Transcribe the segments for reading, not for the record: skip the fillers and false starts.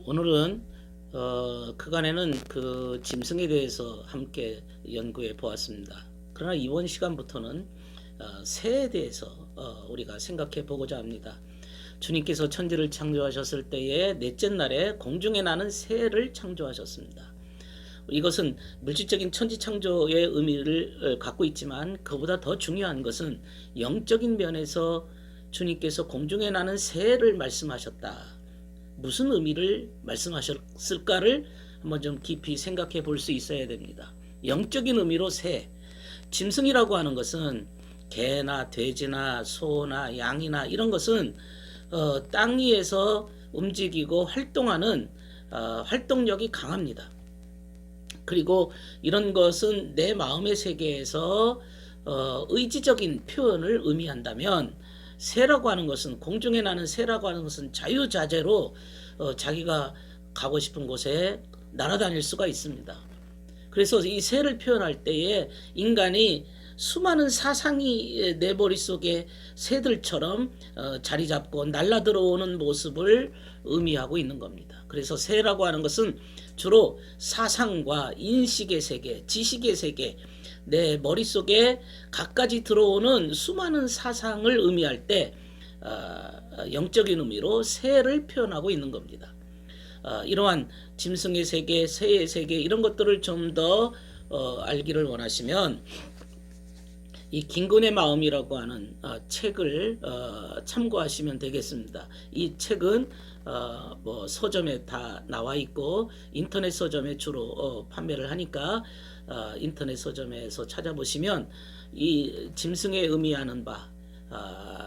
오늘은 그간에는 그 짐승에 대해서 함께 연구해 보았습니다. 그러나 이번 시간부터는 새에 대해서 우리가 생각해 보고자 합니다. 주님께서 천지를 창조하셨을 때에 넷째 날에 공중에 나는 새를 창조하셨습니다. 이것은 물질적인 천지 창조의 의미를 갖고 있지만 그보다 더 중요한 것은 영적인 면에서 주님께서 공중에 나는 새를 말씀하셨다. 무슨 의미를 말씀하셨을까를 한번 좀 깊이 생각해 볼 수 있어야 됩니다. 영적인 의미로 새, 짐승이라고 하는 것은 개나 돼지나 소나 양이나 이런 것은 땅 위에서 움직이고 활동하는 활동력이 강합니다. 그리고 이런 것은 내 마음의 세계에서 의지적인 표현을 의미한다면 새라고 하는 것은 공중에 나는 새라고 하는 것은 자유자재로 자기가 가고 싶은 곳에 날아다닐 수가 있습니다. 그래서 이 새를 표현할 때에 인간이 수많은 사상이 내 머릿속에 새들처럼 자리 잡고 날아 들어오는 모습을 의미하고 있는 겁니다. 그래서 새라고 하는 것은 주로 사상과 인식의 세계, 지식의 세계, 내 머릿속에 갖가지 들어오는 수많은 사상을 의미할 때 영적인 의미로 새를 표현하고 있는 겁니다. 이러한 짐승의 세계, 새의 세계 이런 것들을 좀 더 알기를 원하시면 이 김군의 마음이라고 하는 책을 참고하시면 되겠습니다. 이 책은 뭐 서점에 다 나와 있고 인터넷 서점에 주로 판매를 하니까 인터넷 서점에서 찾아보시면 이 짐승에 의미하는 바,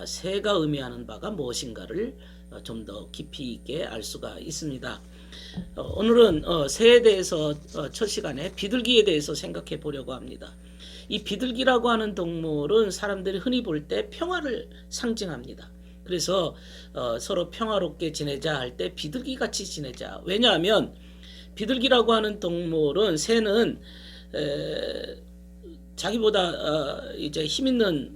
새가 의미하는 바가 무엇인가를 좀 더 깊이 있게 알 수가 있습니다. 오늘은 새에 대해서 첫 시간에 비둘기에 대해서 생각해 보려고 합니다. 이 비둘기라고 하는 동물은 사람들이 흔히 볼 때 평화를 상징합니다. 그래서 서로 평화롭게 지내자 할 때 비둘기같이 지내자. 왜냐하면 비둘기라고 하는 동물은 새는 자기보다 이제 힘 있는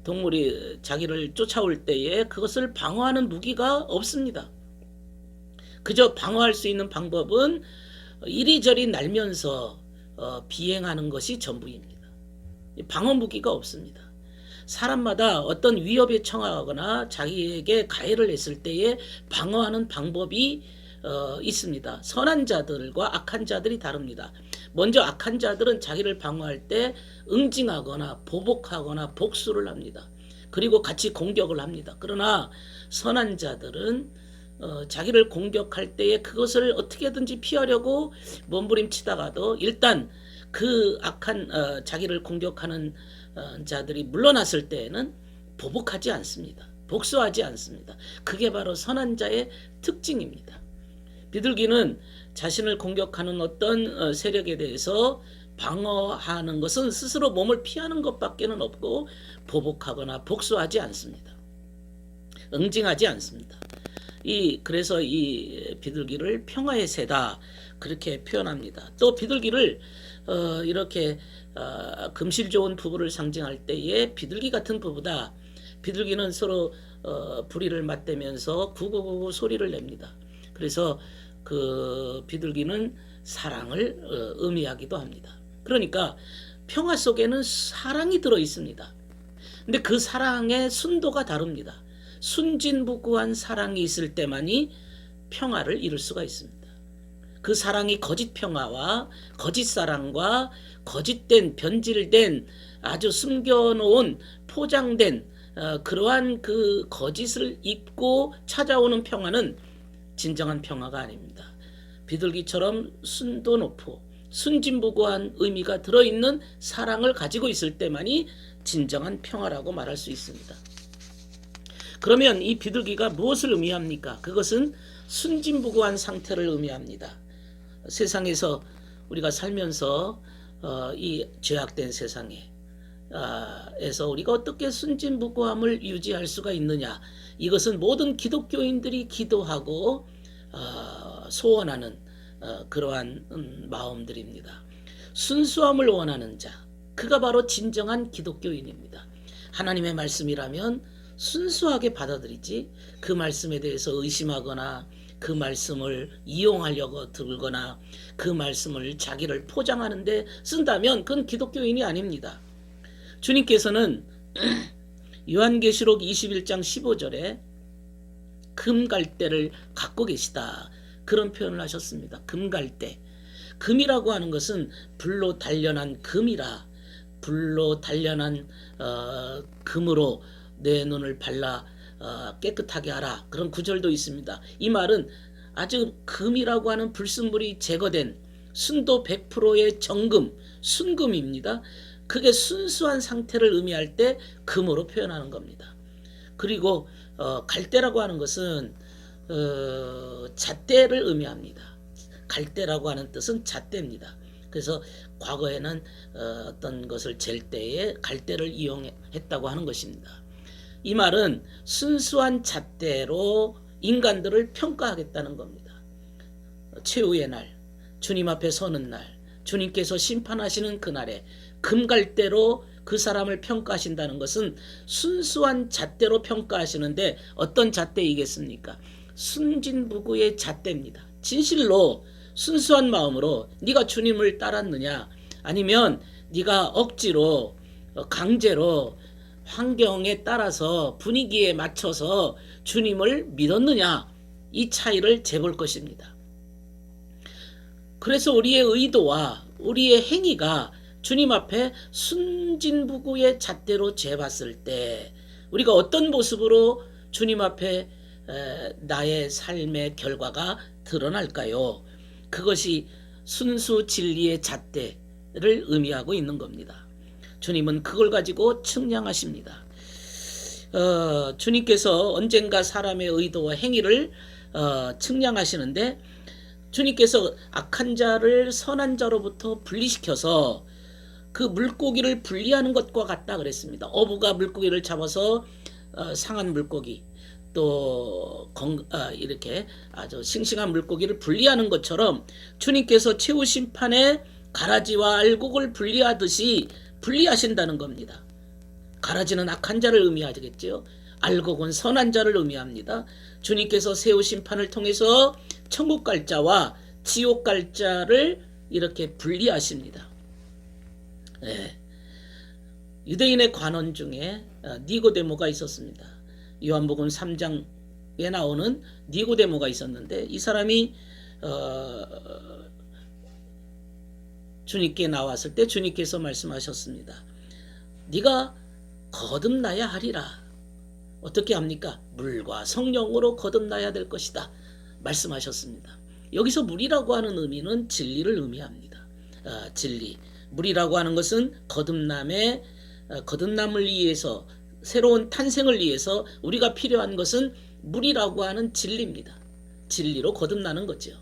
동물이 자기를 쫓아올 때에 그것을 방어하는 무기가 없습니다. 그저 방어할 수 있는 방법은 이리저리 날면서 비행하는 것이 전부입니다. 방어 무기가 없습니다. 사람마다 어떤 위협에 처하거나 자기에게 가해를 했을 때에 방어하는 방법이 있습니다. 선한 자들과 악한 자들이 다릅니다. 먼저 악한 자들은 자기를 방어할 때 응징하거나 보복하거나 복수를 합니다. 그리고 같이 공격을 합니다. 그러나 선한 자들은 자기를 공격할 때에 그것을 어떻게든지 피하려고 몸부림치다가도 일단 그 악한 자기를 공격하는 자들이 물러났을 때에는 보복하지 않습니다. 복수하지 않습니다. 그게 바로 선한 자의 특징입니다. 비둘기는 자신을 공격하는 어떤 세력에 대해서 방어하는 것은 스스로 몸을 피하는 것밖에는 없고 보복하거나 복수하지 않습니다. 응징하지 않습니다. 그래서 이 비둘기를 평화의 새다 그렇게 표현합니다. 또 비둘기를 이렇게 금실 좋은 부부를 상징할 때에 비둘기 같은 부부다. 비둘기는 서로 부리를 맞대면서 구구구구 소리를 냅니다. 그래서 그 비둘기는 사랑을 의미하기도 합니다. 그러니까 평화 속에는 사랑이 들어 있습니다. 근데 그 사랑의 순도가 다릅니다. 순진무구한 사랑이 있을 때만이 평화를 이룰 수가 있습니다. 그 사랑이 거짓 평화와 거짓 사랑과 거짓된 변질된 아주 숨겨놓은 포장된 그러한 그 거짓을 입고 찾아오는 평화는 진정한 평화가 아닙니다. 비둘기처럼 순도 높고 순진무구한 의미가 들어있는 사랑을 가지고 있을 때만이 진정한 평화라고 말할 수 있습니다. 그러면 이 비둘기가 무엇을 의미합니까? 그것은 순진무구한 상태를 의미합니다. 세상에서 우리가 살면서 이 죄악된 세상에 에서 우리가 어떻게 순진무구함을 유지할 수가 있느냐? 이것은 모든 기독교인들이 기도하고 소원하는 그러한 마음들입니다. 순수함을 원하는 자, 그가 바로 진정한 기독교인입니다. 하나님의 말씀이라면 순수하게 받아들이지 그 말씀에 대해서 의심하거나 그 말씀을 이용하려고 들거나 그 말씀을 자기를 포장하는데 쓴다면 그건 기독교인이 아닙니다. 주님께서는 요한계시록 21장 15절에 금갈대를 갖고 계시다, 그런 표현을 하셨습니다. 금갈대. 금이라고 하는 것은 불로 단련한 금이라, 불로 단련한 금으로 내 눈을 발라 깨끗하게 하라, 그런 구절도 있습니다. 이 말은 아주 금이라고 하는 불순물이 제거된 순도 100%의 정금, 순금입니다. 그게 순수한 상태를 의미할 때 금으로 표현하는 겁니다. 그리고 갈대라고 하는 것은 잣대를 의미합니다. 갈대라고 하는 뜻은 잣대입니다. 그래서 과거에는 어떤 것을 잴 때에 갈대를 이용했다고 하는 것입니다. 이 말은 순수한 잣대로 인간들을 평가하겠다는 겁니다. 최후의 날, 주님 앞에 서는 날, 주님께서 심판하시는 그날에 금갈대로 그 사람을 평가하신다는 것은 순수한 잣대로 평가하시는데, 어떤 잣대이겠습니까? 순진무구의 잣대입니다. 진실로 순수한 마음으로 네가 주님을 따랐느냐, 아니면 네가 억지로 강제로 환경에 따라서 분위기에 맞춰서 주님을 믿었느냐, 이 차이를 재볼 것입니다. 그래서 우리의 의도와 우리의 행위가 주님 앞에 순진무구의 잣대로 재봤을 때 우리가 어떤 모습으로 주님 앞에 나의 삶의 결과가 드러날까요? 그것이 순수 진리의 잣대를 의미하고 있는 겁니다. 주님은 그걸 가지고 측량하십니다. 주님께서 언젠가 사람의 의도와 행위를 측량하시는데, 주님께서 악한 자를 선한 자로부터 분리시켜서 그 물고기를 분리하는 것과 같다 그랬습니다. 어부가 물고기를 잡아서 상한 물고기, 또 이렇게 아주 싱싱한 물고기를 분리하는 것처럼 주님께서 최후 심판에 가라지와 알곡을 분리하듯이 분리하신다는 겁니다. 가라지는 악한 자를 의미하겠죠. 알곡은 선한 자를 의미합니다. 주님께서 최후 심판을 통해서 천국 갈 자와 지옥 갈 자를 이렇게 분리하십니다. 네. 유대인의 관원 중에 니고데모가 있었습니다. 요한복음 3장에 나오는 니고데모가 있었는데, 이 사람이 주님께 나왔을 때 주님께서 말씀하셨습니다. 네가 거듭나야 하리라. 어떻게 합니까? 물과 성령으로 거듭나야 될 것이다 말씀하셨습니다. 여기서 물이라고 하는 의미는 진리를 의미합니다. 진리. 물이라고 하는 것은 거듭남을 위해서, 새로운 탄생을 위해서 우리가 필요한 것은 물이라고 하는 진리입니다. 진리로 거듭나는 거죠.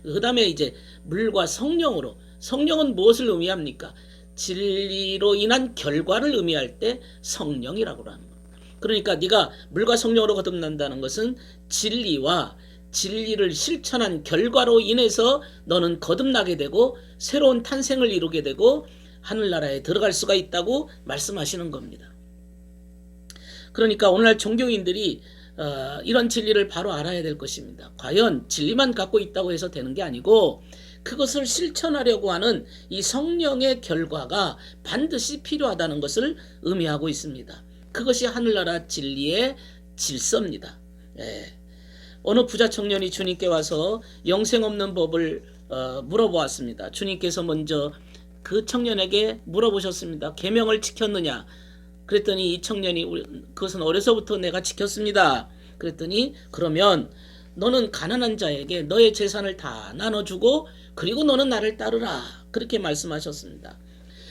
그 다음에 이제 물과 성령으로, 성령은 무엇을 의미합니까? 진리로 인한 결과를 의미할 때 성령이라고 하는 겁니다. 그러니까 네가 물과 성령으로 거듭난다는 것은 진리와 진리를 실천한 결과로 인해서 너는 거듭나게 되고 새로운 탄생을 이루게 되고 하늘나라에 들어갈 수가 있다고 말씀하시는 겁니다. 그러니까 오늘날 종교인들이 이런 진리를 바로 알아야 될 것입니다. 과연 진리만 갖고 있다고 해서 되는 게 아니고 그것을 실천하려고 하는 이 성령의 결과가 반드시 필요하다는 것을 의미하고 있습니다. 그것이 하늘나라 진리의 질서입니다. 어느 부자 청년이 주님께 와서 영생 없는 법을 물어보았습니다. 주님께서 먼저 그 청년에게 물어보셨습니다. 계명을 지켰느냐? 그랬더니 이 청년이 그것은 어려서부터 내가 지켰습니다. 그랬더니 그러면 너는 가난한 자에게 너의 재산을 다 나눠주고 그리고 너는 나를 따르라. 그렇게 말씀하셨습니다.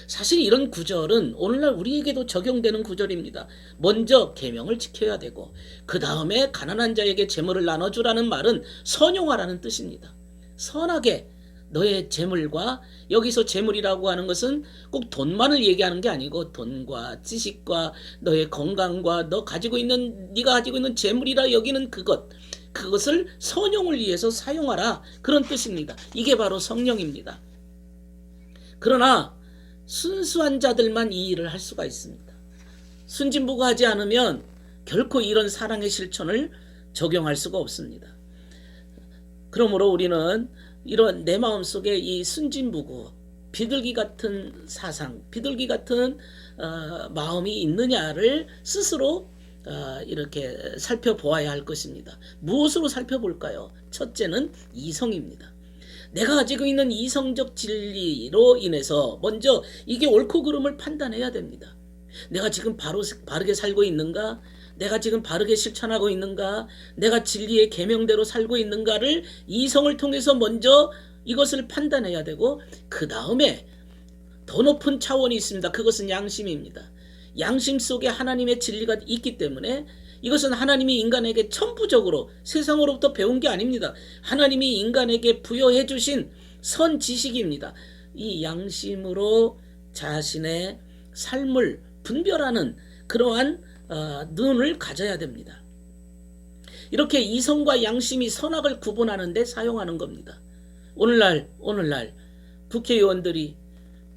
사실 이런 구절은 오늘날 우리에게도 적용되는 구절입니다. 먼저 계명을 지켜야 되고 그 다음에 가난한 자에게 재물을 나눠주라는 말은 선용하라는 뜻입니다. 선하게 너의 재물과, 여기서 재물이라고 하는 것은 꼭 돈만을 얘기하는 게 아니고 돈과 지식과 너의 건강과 네가 가지고 있는 재물이라 여기는 그것을 선용을 위해서 사용하라, 그런 뜻입니다. 이게 바로 성령입니다. 그러나 순수한 자들만 이 일을 할 수가 있습니다. 순진무구하지 않으면 결코 이런 사랑의 실천을 적용할 수가 없습니다. 그러므로 우리는 이런 내 마음속에 이 순진무구, 비둘기 같은 사상, 비둘기 같은 마음이 있느냐를 스스로 이렇게 살펴보아야 할 것입니다. 무엇으로 살펴볼까요? 첫째는 이성입니다. 내가 가지고 있는 이성적 진리로 인해서 먼저 이게 옳고 그름을 판단해야 됩니다. 내가 지금 바르게 살고 있는가? 내가 지금 바르게 실천하고 있는가? 내가 진리의 계명대로 살고 있는가를 이성을 통해서 먼저 이것을 판단해야 되고, 그 다음에 더 높은 차원이 있습니다. 그것은 양심입니다. 양심 속에 하나님의 진리가 있기 때문에 이것은 하나님이 인간에게 천부적으로 세상으로부터 배운 게 아닙니다. 하나님이 인간에게 부여해 주신 선 지식입니다. 이 양심으로 자신의 삶을 분별하는 그러한 눈을 가져야 됩니다. 이렇게 이성과 양심이 선악을 구분하는 데 사용하는 겁니다. 오늘날 국회의원들이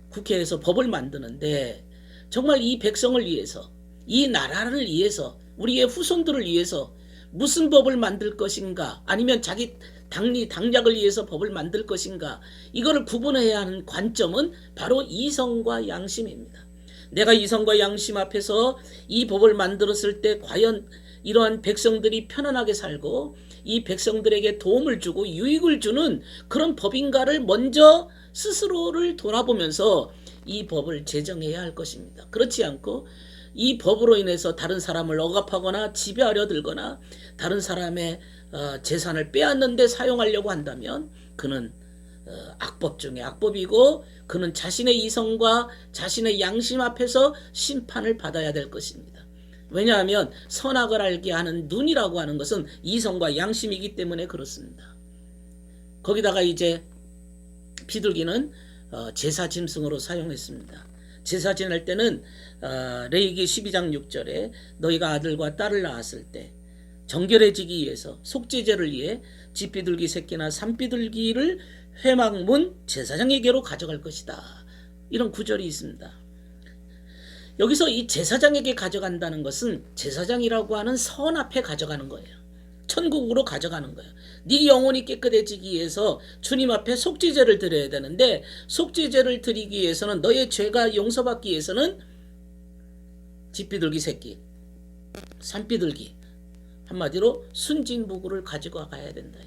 국회에서 법을 만드는데 정말 이 백성을 위해서, 이 나라를 위해서, 우리의 후손들을 위해서 무슨 법을 만들 것인가, 아니면 자기 당략을 위해서 법을 만들 것인가, 이거를 구분해야 하는 관점은 바로 이성과 양심입니다. 내가 이성과 양심 앞에서 이 법을 만들었을 때 과연 이러한 백성들이 편안하게 살고 이 백성들에게 도움을 주고 유익을 주는 그런 법인가를 먼저 스스로를 돌아보면서 이 법을 제정해야 할 것입니다. 그렇지 않고 이 법으로 인해서 다른 사람을 억압하거나 지배하려 들거나 다른 사람의 재산을 빼앗는데 사용하려고 한다면 그는 악법 중에 악법이고, 그는 자신의 이성과 자신의 양심 앞에서 심판을 받아야 될 것입니다. 왜냐하면 선악을 알게 하는 눈이라고 하는 것은 이성과 양심이기 때문에 그렇습니다. 거기다가 이제 비둘기는 제사 짐승으로 사용했습니다. 제사 지낼 때는 레위기 12장 6절에 너희가 아들과 딸을 낳았을 때 정결해지기 위해서 속죄제를 위해 집비둘기 새끼나 산비둘기를 회막문 제사장에게로 가져갈 것이다. 이런 구절이 있습니다. 여기서 이 제사장에게 가져간다는 것은 제사장이라고 하는 선 앞에 가져가는 거예요. 천국으로 가져가는 거예요. 네 영혼이 깨끗해지기 위해서 주님 앞에 속죄제를 드려야 되는데, 속죄제를 드리기 위해서는, 너의 죄가 용서받기 위해서는 집비둘기 새끼, 산비둘기, 한마디로 순진무구를 가지고 가야 된다.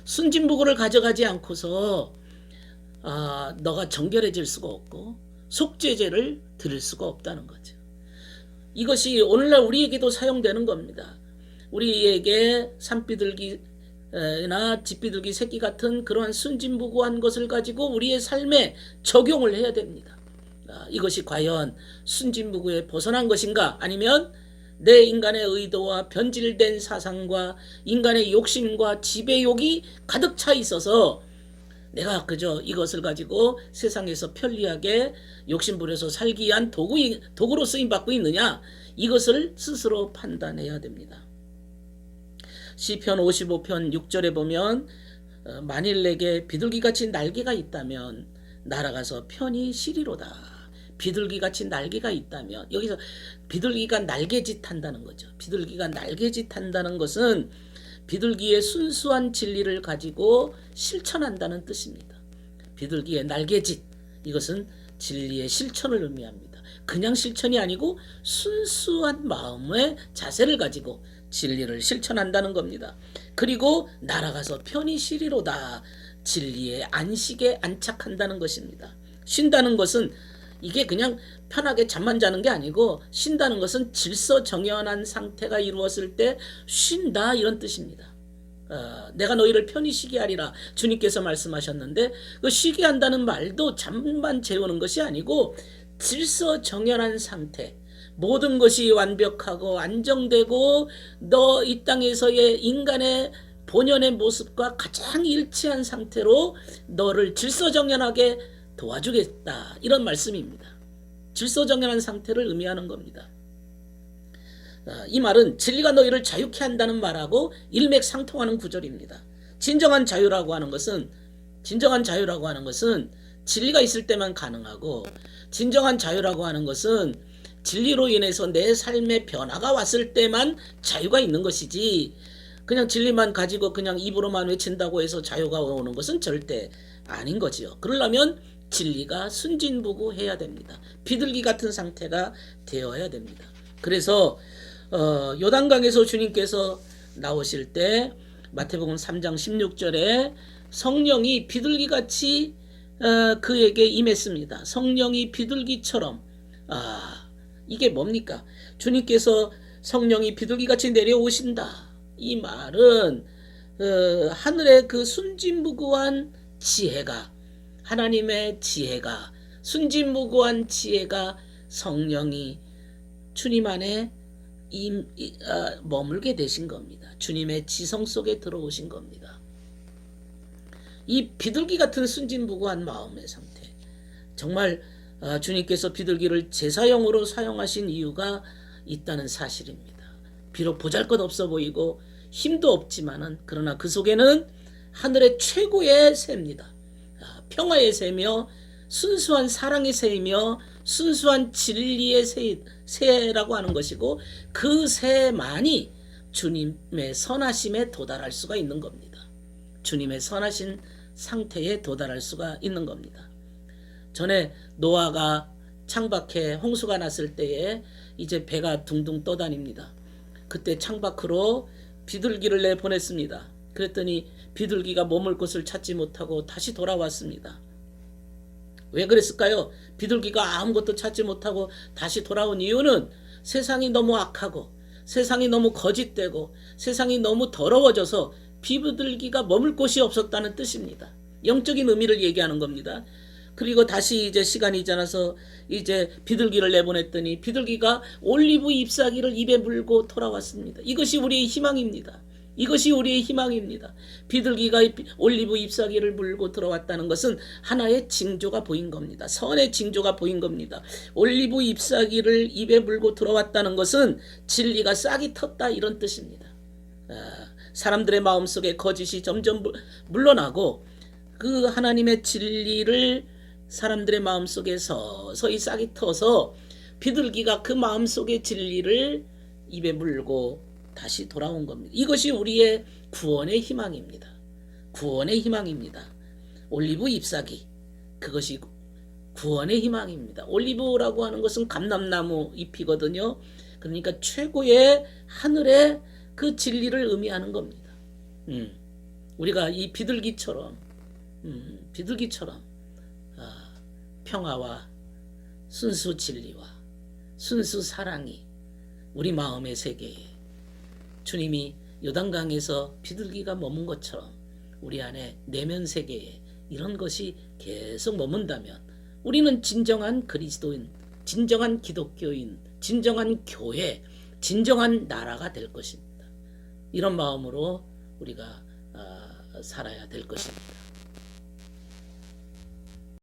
순진무구를 가져가지 않고서 너가 정결해질 수가 없고 속죄제를 드릴 수가 없다는 거죠. 이것이 오늘날 우리에게도 사용되는 겁니다. 우리에게 산비둘기나 집비둘기 새끼 같은 그러한 순진무구한 것을 가지고 우리의 삶에 적용을 해야 됩니다. 이것이 과연 순진무구에 벗어난 것인가, 아니면 내 인간의 의도와 변질된 사상과 인간의 욕심과 지배욕이 가득 차 있어서 내가 그저 이것을 가지고 세상에서 편리하게 욕심부려서 살기 위한 도구로 쓰임받고 있느냐, 이것을 스스로 판단해야 됩니다. 시편 55편 6절에 보면 만일 내게 비둘기같이 날개가 있다면 날아가서 편히 쉬리로다. 비둘기같이 날개가 있다면, 여기서 비둘기가 날개짓 한다는 거죠. 비둘기가 날개짓 한다는 것은 비둘기의 순수한 진리를 가지고 실천한다는 뜻입니다. 비둘기의 날개짓, 이것은 진리의 실천을 의미합니다. 그냥 실천이 아니고 순수한 마음의 자세를 가지고 진리를 실천한다는 겁니다. 그리고 날아가서 편히 쉬리로다. 진리의 안식에 안착한다는 것입니다. 쉰다는 것은 이게 그냥 편하게 잠만 자는 게 아니고, 쉰다는 것은 질서정연한 상태가 이루어졌을 때 쉰다, 이런 뜻입니다. 내가 너희를 편히 쉬게 하리라 주님께서 말씀하셨는데, 그 쉬게 한다는 말도 잠만 재우는 것이 아니고 질서정연한 상태, 모든 것이 완벽하고 안정되고 너 이 땅에서의 인간의 본연의 모습과 가장 일치한 상태로 너를 질서정연하게 도와주겠다, 이런 말씀입니다. 질서정연한 상태를 의미하는 겁니다. 이 말은 진리가 너희를 자유케 한다는 말하고 일맥상통하는 구절입니다. 진정한 자유라고 하는 것은 진리가 있을 때만 가능하고, 진정한 자유라고 하는 것은 진리로 인해서 내 삶의 변화가 왔을 때만 자유가 있는 것이지, 그냥 진리만 가지고 그냥 입으로만 외친다고 해서 자유가 오는 것은 절대 아닌 거지요. 그러려면 진리가 순진무구해야 됩니다. 비둘기 같은 상태가 되어야 됩니다. 그래서 요단강에서 주님께서 나오실 때 마태복음 3장 16절에 성령이 비둘기같이 그에게 임했습니다. 성령이 비둘기처럼. 이게 뭡니까? 주님께서 성령이 비둘기같이 내려오신다. 이 말은 하늘의 그 순진무구한 지혜가, 하나님의 지혜가, 순진무구한 지혜가 성령이 주님 안에 머물게 되신 겁니다. 주님의 지성 속에 들어오신 겁니다. 이 비둘기 같은 순진무구한 마음의 상태, 정말 주님께서 비둘기를 제사용으로 사용하신 이유가 있다는 사실입니다. 비록 보잘것없어 보이고 힘도 없지만은, 그러나 그 속에는 하늘의 최고의 새입니다. 평화의 새며 순수한 사랑의 새이며 순수한 진리의 새라고 하는 것이고, 그 새만이 주님의 선하심에 도달할 수가 있는 겁니다. 주님의 선하신 상태에 도달할 수가 있는 겁니다. 전에 노아가 창밖에 홍수가 났을 때에 이제 배가 둥둥 떠다닙니다. 그때 창밖으로 비둘기를 내보냈습니다. 그랬더니 비둘기가 머물 곳을 찾지 못하고 다시 돌아왔습니다. 왜 그랬을까요? 비둘기가 아무것도 찾지 못하고 다시 돌아온 이유는 세상이 너무 악하고 세상이 너무 거짓되고 세상이 너무 더러워져서 비둘기가 머물 곳이 없었다는 뜻입니다. 영적인 의미를 얘기하는 겁니다. 그리고 다시 이제 시간이 지나서 이제 비둘기를 내보냈더니 비둘기가 올리브 잎사귀를 입에 물고 돌아왔습니다. 이것이 우리의 희망입니다. 이것이 우리의 희망입니다. 비둘기가 올리브 잎사귀를 물고 들어왔다는 것은 하나의 징조가 보인 겁니다. 선의 징조가 보인 겁니다. 올리브 잎사귀를 입에 물고 들어왔다는 것은 진리가 싹이 텄다, 이런 뜻입니다. 사람들의 마음속에 거짓이 점점 물러나고 그 하나님의 진리를 사람들의 마음속에 서서히 싹이 터서 비둘기가 그 마음속의 진리를 입에 물고 다시 돌아온 겁니다. 이것이 우리의 구원의 희망입니다. 구원의 희망입니다. 올리브 잎사귀, 그것이 구원의 희망입니다. 올리브라고 하는 것은 감람나무 잎이거든요. 그러니까 최고의 하늘의 그 진리를 의미하는 겁니다. 우리가 이 비둘기처럼 평화와 순수 진리와 순수 사랑이 우리 마음의 세계에, 주님이 요단강에서 비둘기가 머문 것처럼 우리 안에 내면 세계에 이런 것이 계속 머문다면 우리는 진정한 그리스도인, 진정한 기독교인, 진정한 교회, 진정한 나라가 될 것입니다. 이런 마음으로 우리가 살아야 될 것입니다.